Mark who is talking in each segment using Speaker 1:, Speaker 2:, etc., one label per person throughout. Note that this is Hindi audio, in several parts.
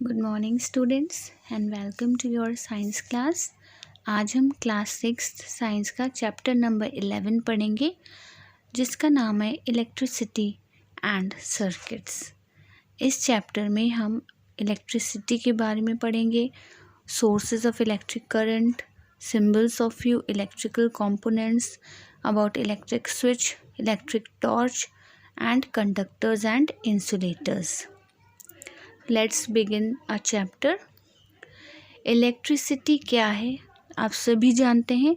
Speaker 1: Good morning students and welcome to your science class. आज हम क्लास 6 साइंस का चैप्टर नंबर 11 पढ़ेंगे जिसका नाम है इलेक्ट्रिसिटी एंड सर्किट्स। इस चैप्टर में हम इलेक्ट्रिसिटी के बारे में पढ़ेंगे, sources of electric current, symbols of few electrical components, about electric switch, electric torch and conductors and insulators. Let's begin a chapter. Electricity क्या है आप सभी जानते हैं।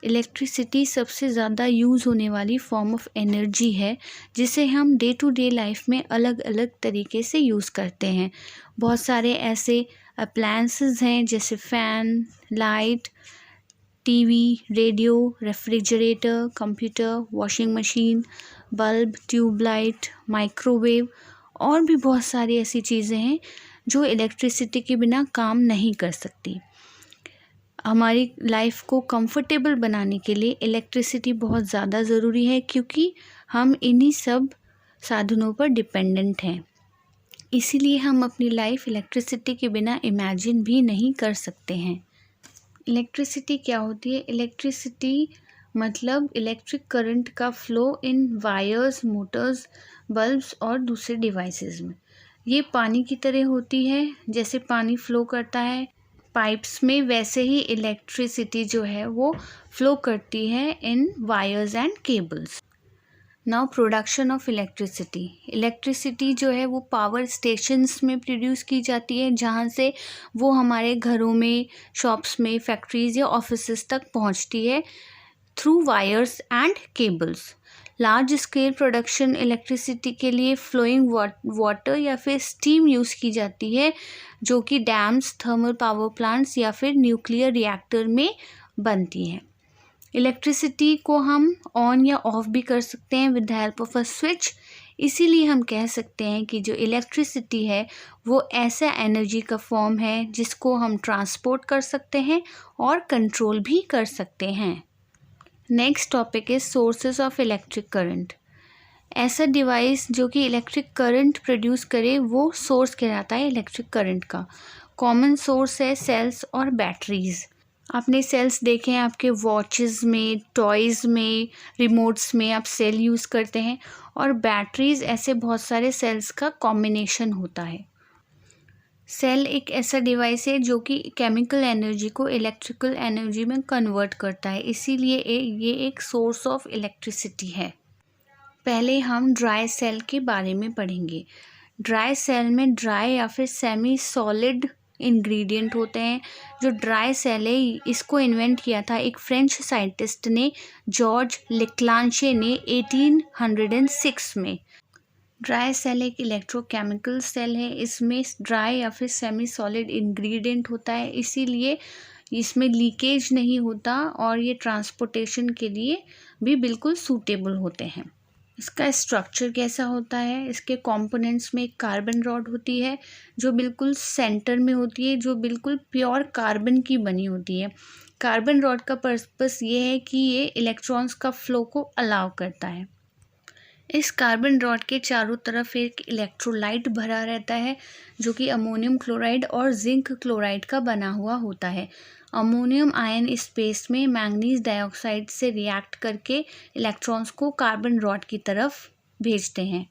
Speaker 1: इलेक्ट्रिसिटी सबसे ज़्यादा यूज़ होने वाली फॉर्म ऑफ एनर्जी है जिसे हम डे टू डे लाइफ में अलग अलग तरीके से यूज़ करते हैं। बहुत सारे ऐसे अप्लायंसेस हैं जैसे fan, light, TV, radio, refrigerator, computer, washing machine, bulb, tube light, microwave और भी बहुत सारी ऐसी चीज़ें हैं जो इलेक्ट्रिसिटी के बिना काम नहीं कर सकती। हमारी लाइफ को कंफर्टेबल बनाने के लिए इलेक्ट्रिसिटी बहुत ज़्यादा ज़रूरी है क्योंकि हम इन्हीं सब साधनों पर डिपेंडेंट हैं। इसीलिए हम अपनी लाइफ इलेक्ट्रिसिटी के बिना इमेजिन भी नहीं कर सकते हैं। इलेक्ट्रिसिटी क्या होती है? इलेक्ट्रिसिटी मतलब इलेक्ट्रिक करंट का flow in wires, Motors, bulbs और दूसरे डिवाइसेस में। ये पानी की तरह होती है, जैसे पानी फ्लो करता है पाइप्स में, वैसे ही इलेक्ट्रिसिटी जो है वो फ्लो करती है in wires and cables. Now production of electricity. Electricity जो है वो पावर स्टेशंस में प्रोड्यूस की जाती है जहाँ से वो हमारे घरों में, शॉप्स में, फैक्ट्रीज या ऑफिसेस तक पहुँचती है through wires and cables. Large scale production electricity के लिए फ्लोइंग वाटर या फिर स्टीम यूज़ की जाती है जो कि डैम्स, थर्मल पावर प्लांट्स या फिर न्यूक्लियर रिएक्टर में बनती है। इलेक्ट्रिसिटी को हम ऑन या ऑफ भी कर सकते हैं with the help of a switch. इसीलिए हम कह सकते हैं कि जो इलेक्ट्रिसिटी है वो ऐसा एनर्जी का फॉर्म है जिसको हम ट्रांसपोर्ट कर सकते हैं और कंट्रोल भी कर सकते हैं। Next topic is sources of electric current. ऐसा डिवाइस जो कि इलेक्ट्रिक करंट प्रोड्यूस करे वो सोर्स कहलाता है इलेक्ट्रिक करंट का। कॉमन सोर्स है सेल्स और बैटरीज। आपने सेल्स देखे हैं आपके वॉचेस में, टॉयज़ में, रिमोट्स में आप सेल यूज़ करते हैं, और बैटरीज ऐसे बहुत सारे सेल्स का कॉम्बिनेशन होता है। सेल एक ऐसा डिवाइस है जो कि केमिकल एनर्जी को इलेक्ट्रिकल एनर्जी में कन्वर्ट करता है, इसीलिए ये एक सोर्स ऑफ इलेक्ट्रिसिटी है। पहले हम ड्राई सेल के बारे में पढ़ेंगे। ड्राई सेल में ड्राई या फिर सेमी सॉलिड इंग्रेडिएंट होते हैं। जो ड्राई सेल है इसको इन्वेंट किया था एक फ्रेंच साइंटिस्ट ने, जॉर्ज लेक्लांचे ने 1806 में। ड्राई सेल एक इलेक्ट्रोकेमिकल सेल है। इसमें ड्राई या फिर सेमी सॉलिड इंग्रेडिएंट होता है, इसीलिए इसमें लीकेज नहीं होता और ये ट्रांसपोर्टेशन के लिए भी बिल्कुल सूटेबल होते हैं। इसका स्ट्रक्चर कैसा होता है? इसके कंपोनेंट्स में एक कार्बन रॉड होती है जो बिल्कुल सेंटर में होती है, जो बिल्कुल प्योर कार्बन की बनी होती है। कार्बन रॉड का पर्पस ये है कि ये इलेक्ट्रॉन्स का फ्लो को अलाउ करता है। इस कार्बन रॉड के चारों तरफ एक इलेक्ट्रोलाइट भरा रहता है जो कि अमोनियम क्लोराइड और जिंक क्लोराइड का बना हुआ होता है। अमोनियम आयन इस स्पेस में मैंगनीज डाइऑक्साइड से रिएक्ट करके इलेक्ट्रॉन्स को कार्बन रॉड की तरफ भेजते हैं।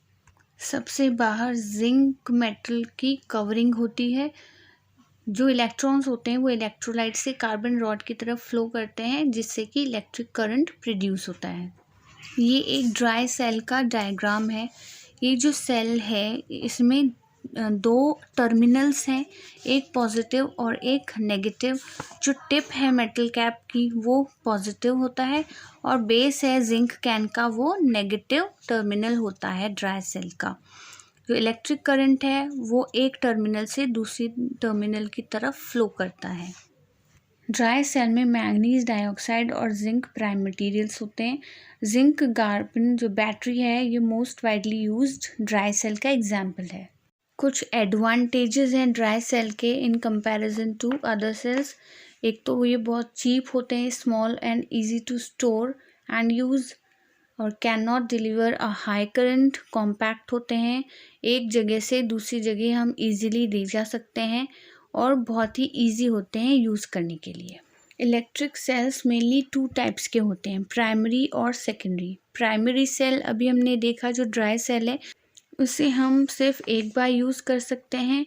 Speaker 1: सबसे बाहर जिंक मेटल की कवरिंग होती है। जो इलेक्ट्रॉन्स होते हैं वो इलेक्ट्रोलाइट से कार्बन रॉड की तरफ फ्लो करते हैं जिससे कि इलेक्ट्रिक करंट प्रोड्यूस होता है। ये एक ड्राई सेल का डायग्राम है। ये जो सेल है इसमें दो टर्मिनल्स हैं, एक पॉजिटिव और एक नेगेटिव। जो टिप है मेटल कैप की वो पॉजिटिव होता है और बेस है जिंक कैन का, वो नेगेटिव टर्मिनल होता है ड्राई सेल का। जो इलेक्ट्रिक करंट है वो एक टर्मिनल से दूसरी टर्मिनल की तरफ फ्लो करता है। ड्राई सेल में मैंगनीज डाइऑक्साइड और जिंक प्राइम मटेरियल्स होते हैं। जिंक कार्बन जो बैटरी है ये most widely used dry cell का एग्जाम्पल है। कुछ एडवांटेजेस हैं ड्राई सेल के in comparison to other cells. एक तो ये बहुत चीप होते हैं, small and easy to store and use, और can not deliver a high current, compact होते हैं, एक जगह से दूसरी जगह हम इजीली ले जा सकते हैं और बहुत ही इजी होते हैं यूज़ करने के लिए। इलेक्ट्रिक सेल्स मेनली 2 टाइप्स के होते हैं, प्राइमरी और सेकेंडरी। प्राइमरी सेल अभी हमने देखा जो ड्राई सेल है उसे हम सिर्फ एक बार यूज़ कर सकते हैं,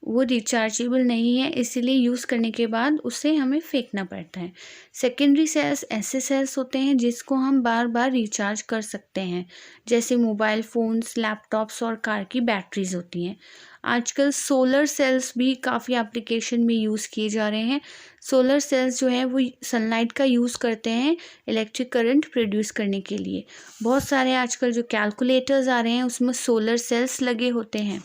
Speaker 1: वो रिचार्जेबल नहीं है, इसीलिए यूज़ करने के बाद उसे हमें फेंकना पड़ता है। सेकेंडरी सेल्स ऐसे सेल्स होते हैं जिसको हम बार बार रिचार्ज कर सकते हैं, जैसे मोबाइल फ़ोन्स, लैपटॉप्स और कार की बैटरीज होती हैं। आजकल सोलर सेल्स भी काफ़ी एप्लीकेशन में यूज़ किए जा रहे हैं। सोलर सेल्स जो है वो सनलाइट का यूज़ करते हैं इलेक्ट्रिक करंट प्रोड्यूस करने के लिए। बहुत सारे आजकल जो कैलकुलेटर्स आ रहे हैं उसमें सोलर सेल्स लगे होते हैं।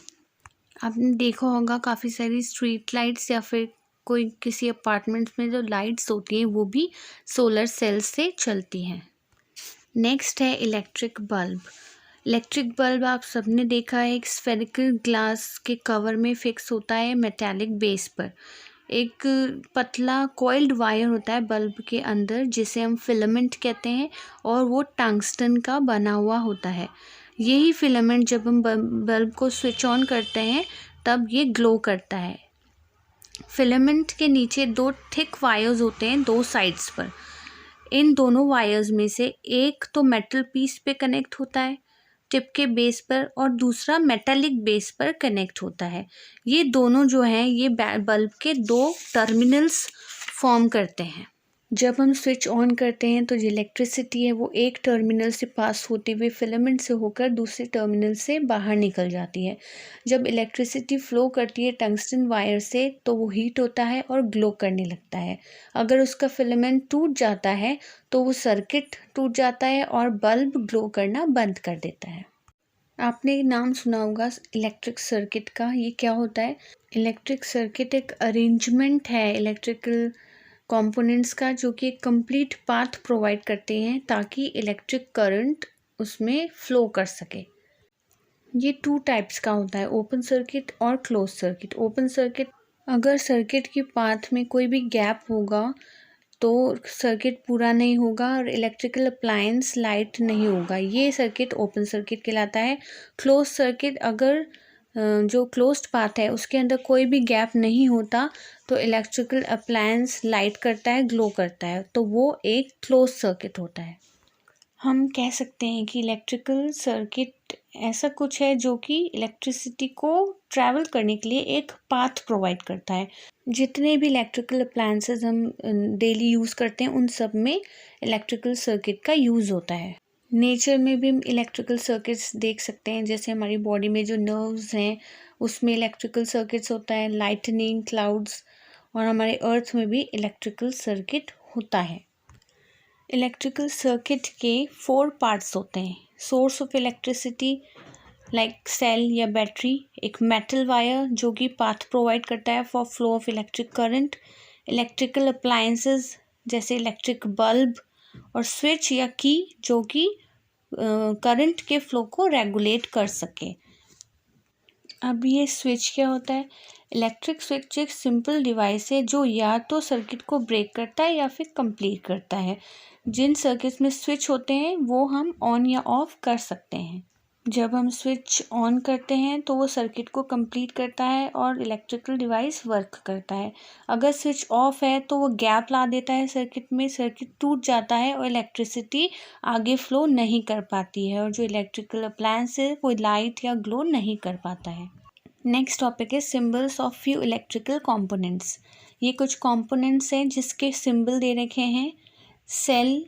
Speaker 1: आपने देखा होगा काफ़ी सारी स्ट्रीट लाइट्स या फिर कोई किसी अपार्टमेंट्स में जो लाइट्स होती हैं वो भी सोलर सेल्स से चलती हैं। नेक्स्ट है इलेक्ट्रिक बल्ब। इलेक्ट्रिक बल्ब आप सबने देखा है, एक स्फेरिकल ग्लास के कवर में फिक्स होता है मेटालिक बेस पर। एक पतला कॉइल्ड वायर होता है बल्ब के अंदर जिसे हम फिलामेंट कहते हैं और वो टंगस्टन का बना हुआ होता है। यही फिलामेंट जब हम बल्ब को स्विच ऑन करते हैं तब ये ग्लो करता है। फिलामेंट के नीचे 2 थिक वायर्स होते हैं 2 साइड्स पर। इन दोनों वायर्स में से एक तो मेटल पीस पे कनेक्ट होता है टिप के बेस पर और दूसरा मेटालिक बेस पर कनेक्ट होता है। ये दोनों जो हैं ये बल्ब के 2 टर्मिनल्स फॉर्म करते हैं। जब हम स्विच ऑन करते हैं तो जो इलेक्ट्रिसिटी है वो एक टर्मिनल से पास होते हुए फिलामेंट से होकर दूसरे टर्मिनल से बाहर निकल जाती है। जब इलेक्ट्रिसिटी फ्लो करती है टंगस्टन वायर से तो वो हीट होता है और ग्लो करने लगता है। अगर उसका फिलामेंट टूट जाता है तो वो सर्किट टूट जाता है और बल्ब ग्लो करना बंद कर देता है। आपने नाम सुना होगा इलेक्ट्रिक सर्किट का। ये क्या होता है? इलेक्ट्रिक सर्किट एक अरेंजमेंट है इलेक्ट्रिकल कंपोनेंट्स का जो कि एक कंप्लीट पाथ प्रोवाइड करते हैं ताकि इलेक्ट्रिक करंट उसमें फ्लो कर सके। ये 2 टाइप्स का होता है, ओपन सर्किट और क्लोज सर्किट। ओपन सर्किट, अगर सर्किट की पाथ में कोई भी गैप होगा तो सर्किट पूरा नहीं होगा और इलेक्ट्रिकल अप्लायंस लाइट नहीं होगा, ये सर्किट ओपन सर्किट कहलाता है। क्लोज सर्किट, अगर जो क्लोज्ड पाथ है उसके अंदर कोई भी गैप नहीं होता तो इलेक्ट्रिकल अप्लायंस लाइट करता है, ग्लो करता है, तो वो एक क्लोज सर्किट होता है। हम कह सकते हैं कि इलेक्ट्रिकल सर्किट ऐसा कुछ है जो कि इलेक्ट्रिसिटी को ट्रैवल करने के लिए एक पाथ प्रोवाइड करता है। जितने भी इलेक्ट्रिकल अप्लायंसेस हम डेली यूज़ करते हैं उन सब में इलेक्ट्रिकल सर्किट का यूज़ होता है। नेचर में भी हम इलेक्ट्रिकल सर्किट्स देख सकते हैं, जैसे हमारी बॉडी में जो नर्व्स हैं उसमें इलेक्ट्रिकल सर्किट्स होता है, लाइटनिंग, क्लाउड्स, और हमारे अर्थ में भी इलेक्ट्रिकल सर्किट होता है। इलेक्ट्रिकल सर्किट के 4 पार्ट्स होते हैं। Source of electricity like cell या बैटरी, एक मेटल वायर जो कि पाथ प्रोवाइड करता है for flow of electric current, electrical appliances जैसे इलेक्ट्रिक बल्ब, और स्विच या की जो कि करंट के फ्लो को रेगुलेट कर सके। अब ये स्विच क्या होता है? इलेक्ट्रिक स्विच एक सिंपल डिवाइस है जो या तो सर्किट को ब्रेक करता है या फिर कंप्लीट करता है। जिन सर्किट्स में स्विच होते हैं वो हम ऑन या ऑफ कर सकते हैं। जब हम स्विच ऑन करते हैं तो वो सर्किट को कंप्लीट करता है और इलेक्ट्रिकल डिवाइस वर्क करता है। अगर स्विच ऑफ है तो वो गैप ला देता है सर्किट में, सर्किट टूट जाता है और इलेक्ट्रिसिटी आगे फ्लो नहीं कर पाती है और जो इलेक्ट्रिकल अप्लायंस है वो लाइट या ग्लो नहीं कर पाता है। नेक्स्ट टॉपिक है symbols of few electrical components. ये कुछ कंपोनेंट्स हैं जिसके सिंबल दे रखे हैं। सेल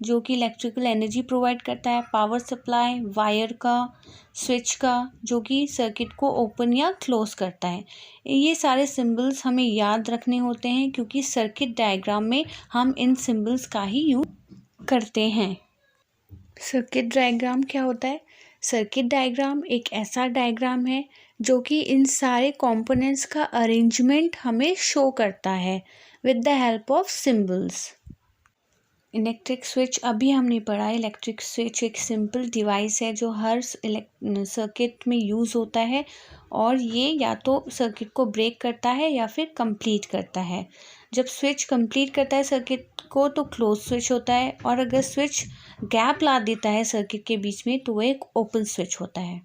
Speaker 1: जो कि इलेक्ट्रिकल एनर्जी प्रोवाइड करता है, पावर सप्लाई, वायर का, स्विच का जो कि सर्किट को ओपन या क्लोज करता है। ये सारे सिंबल्स हमें याद रखने होते हैं क्योंकि सर्किट डायग्राम में हम इन सिंबल्स का ही यूज करते हैं। सर्किट डायग्राम क्या होता है? सर्किट डायग्राम एक ऐसा डायग्राम है जो कि इन सारे कंपोनेंट्स का अरेंजमेंट हमें शो करता है with the help of symbols. Electric switch अभी हमने पढ़ा है। इलेक्ट्रिक स्विच एक सिंपल डिवाइस है जो हर सर्किट में यूज़ होता है और ये या तो सर्किट को ब्रेक करता है या फिर कंप्लीट करता है। जब स्विच कंप्लीट करता है सर्किट को तो क्लोज स्विच होता है, और अगर स्विच गैप ला देता है सर्किट के बीच में तो वो एक ओपन स्विच होता है।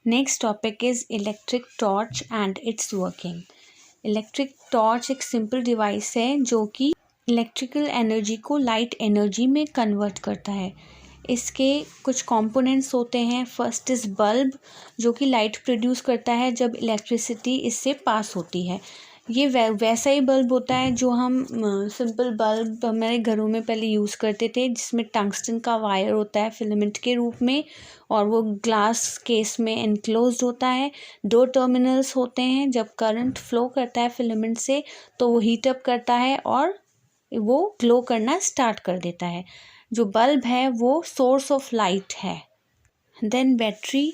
Speaker 1: Next topic is electric torch and it's working. Electric torch एक सिंपल डिवाइस है जो कि इलेक्ट्रिकल एनर्जी को लाइट एनर्जी में कन्वर्ट करता है। इसके कुछ कंपोनेंट्स होते हैं। फर्स्ट इज़ बल्ब, जो कि लाइट प्रोड्यूस करता है जब इलेक्ट्रिसिटी इससे पास होती है। ये वैसा ही बल्ब होता है जो हम सिंपल बल्ब हमारे घरों में पहले यूज़ करते थे, जिसमें टंगस्टन का वायर होता है फिलामेंट के रूप में, और वो ग्लास केस में एनक्लोज्ड होता है। 2 टर्मिनल्स होते हैं। जब करंट फ्लो करता है फिलामेंट से तो वो हीट अप करता है और वो ग्लो करना स्टार्ट कर देता है। जो बल्ब है वो सोर्स ऑफ लाइट है। Then battery.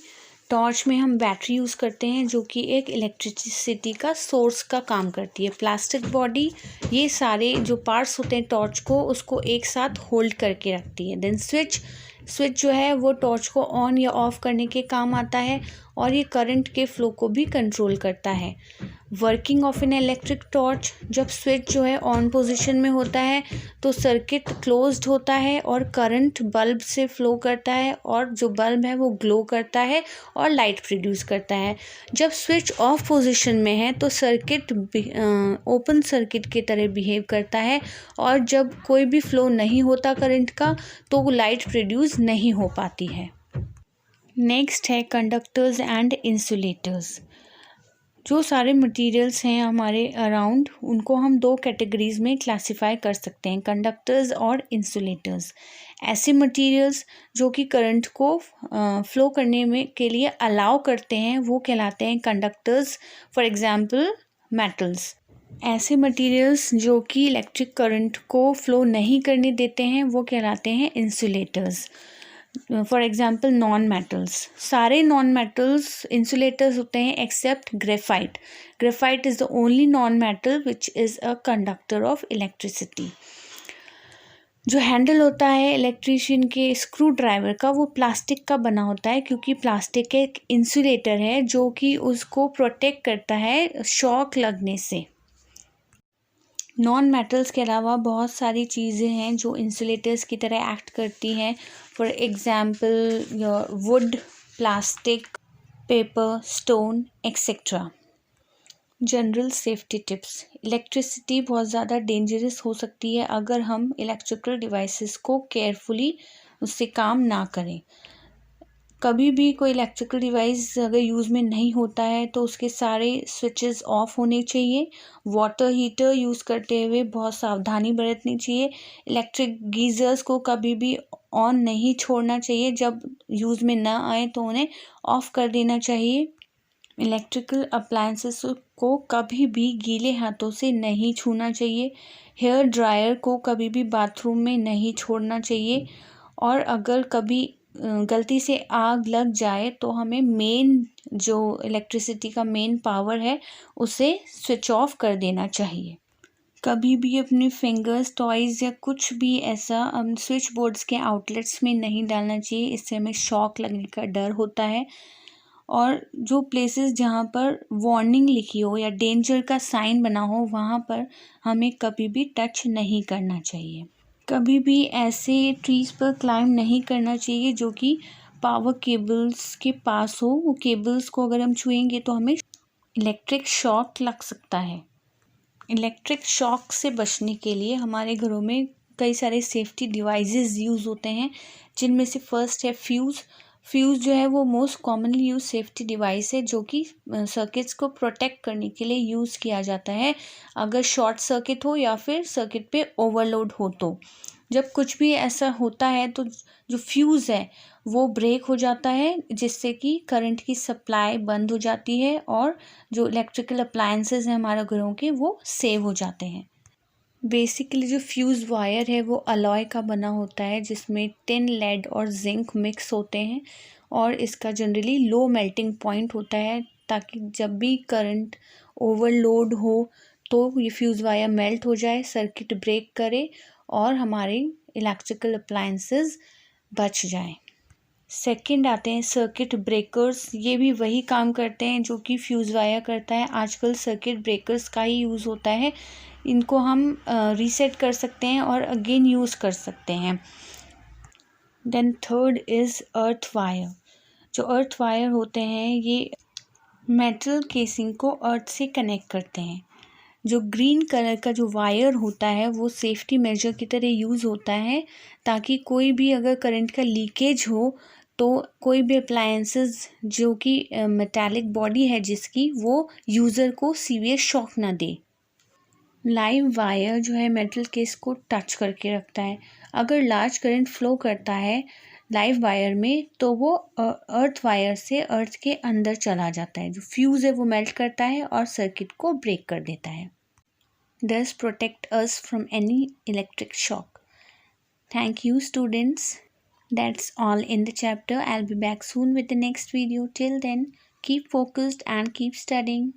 Speaker 1: टॉर्च में हम बैटरी यूज़ करते हैं जो कि एक इलेक्ट्रिसिटी का सोर्स का काम करती है। प्लास्टिक बॉडी, ये सारे जो पार्ट्स होते हैं टॉर्च को, उसको एक साथ होल्ड करके रखती है। देन स्विच जो है वो टॉर्च को ऑन या ऑफ करने के काम आता है और ये करंट के फ्लो को भी कंट्रोल करता है। Working of an electric torch, जब स्विच जो है ऑन पोजीशन में होता है तो सर्किट क्लोज्ड होता है और करंट बल्ब से फ्लो करता है और जो बल्ब है वो ग्लो करता है और लाइट प्रोड्यूस करता है। जब स्विच ऑफ पोजीशन में है तो सर्किट ओपन सर्किट की तरह बिहेव करता है और जब कोई भी फ्लो नहीं होता करंट का तो वो लाइट प्रोड्यूस नहीं हो पाती है। नेक्स्ट है कंडक्टर्स एंड इंसुलेटर्स। जो सारे मटेरियल्स हैं हमारे अराउंड, उनको हम 2 कैटेगरीज में क्लासिफाई कर सकते हैं, कंडक्टर्स और इंसुलेटर्स। ऐसे मटेरियल्स जो कि करंट को फ्लो करने में के लिए अलाउ करते हैं वो कहलाते हैं कंडक्टर्स। For example metals. ऐसे मटेरियल्स जो कि इलेक्ट्रिक करंट को फ्लो नहीं करने देते हैं वो कहलाते हैं insulators. For example non metals. सारे नॉन मेटल्स इंसुलेटर्स होते हैं except graphite. Graphite is the only non metal which is a conductor of electricity. जो हैंडल होता है इलेक्ट्रिशियन के स्क्रू ड्राइवर का, वो प्लास्टिक का बना होता है क्योंकि प्लास्टिक एक इंसुलेटर है जो कि उसको प्रोटेक्ट करता है शॉक लगने से। नॉन मेटल्स के अलावा बहुत सारी चीज़ें हैं जो इंसुलेटर्स की तरह एक्ट करती हैं। For example would, plastic, paper, stone etcetera. General safety tips. Electricity बहुत ज़्यादा डेंजरस हो सकती है अगर हम इलेक्ट्रिकल डिवाइसेस को केयरफुली उससे काम ना करें। कभी भी कोई इलेक्ट्रिकल डिवाइस अगर यूज़ में नहीं होता है तो उसके सारे स्विचेस ऑफ होने चाहिए। वाटर हीटर यूज़ करते हुए बहुत सावधानी बरतनी चाहिए। इलेक्ट्रिक गीज़र्स को कभी भी ऑन नहीं छोड़ना चाहिए। जब यूज़ में ना आए तो उन्हें ऑफ़ कर देना चाहिए। इलेक्ट्रिकल अप्लायंसेस को कभी भी गीले हाथों से नहीं छूना चाहिए। हेयर ड्रायर को कभी भी बाथरूम में नहीं छोड़ना चाहिए। और अगर कभी गलती से आग लग जाए तो हमें मेन जो इलेक्ट्रिसिटी का मेन पावर है उसे स्विच ऑफ कर देना चाहिए। कभी भी अपने फिंगर्स, टॉयज़ या कुछ भी ऐसा स्विच बोर्ड्स के आउटलेट्स में नहीं डालना चाहिए। इससे हमें शॉक लगने का डर होता है। और जो प्लेसेस जहाँ पर वार्निंग लिखी हो या डेंजर का साइन बना हो वहाँ पर हमें कभी भी टच नहीं करना चाहिए। कभी भी ऐसे ट्रीज़ पर क्लाइंब नहीं करना चाहिए जो कि पावर केबल्स के पास हो। वो केबल्स को अगर हम छुएंगे तो हमें इलेक्ट्रिक शॉक लग सकता है। इलेक्ट्रिक शॉक से बचने के लिए हमारे घरों में कई सारे सेफ्टी डिवाइसेस यूज़ होते हैं, जिनमें से फर्स्ट है फ्यूज़। फ्यूज़ जो है वो most commonly use safety device है जो कि सर्किट्स को प्रोटेक्ट करने के लिए यूज़ किया जाता है अगर शॉर्ट सर्किट हो या फिर सर्किट पे ओवरलोड हो। तो जब कुछ भी ऐसा होता है तो जो फ्यूज़ है वो ब्रेक हो जाता है, जिससे कि करंट की सप्लाई बंद हो जाती है और जो इलेक्ट्रिकल अप्लायंसेस हैं हमारे घरों के वो सेव हो जाते हैं। बेसिकली जो फ्यूज़ वायर है वो अलॉय का बना होता है जिसमें टिन, लेड और जिंक मिक्स होते हैं और इसका जनरली लो मेल्टिंग पॉइंट होता है ताकि जब भी करंट ओवरलोड हो तो ये फ्यूज़ वायर मेल्ट हो जाए, सर्किट ब्रेक करे और हमारे इलेक्ट्रिकल अप्लायंसेस बच जाएं। सेकंड आते हैं सर्किट ब्रेकर्स। ये भी वही काम करते हैं जो कि फ्यूज़ वायर करता है। आजकल सर्किट ब्रेकर्स का ही यूज़ होता है। इनको हम रीसेट कर सकते हैं और अगेन यूज़ कर सकते हैं। Then third is earth wire. जो अर्थ वायर होते हैं ये मेटल केसिंग को अर्थ से कनेक्ट करते हैं। जो ग्रीन कलर का जो वायर होता है वो सेफ्टी मेजर की तरह यूज़ होता है, ताकि कोई भी अगर करंट का लीकेज हो तो कोई भी अप्लायंसेस जो कि मेटालिक बॉडी है जिसकी, वो यूज़र को सीवियर शॉक ना दे। लाइव वायर जो है मेटल केस को टच करके रखता है। अगर लार्ज करंट फ्लो करता है लाइव वायर में तो वो अर्थ वायर से अर्थ के अंदर चला जाता है। जो फ्यूज़ है वो मेल्ट करता है और सर्किट को ब्रेक कर देता है। Thus protect us from any electric shock. Thank you, students. That's all in the chapter. I'll be back soon with the next video. Till then, keep focused and keep studying.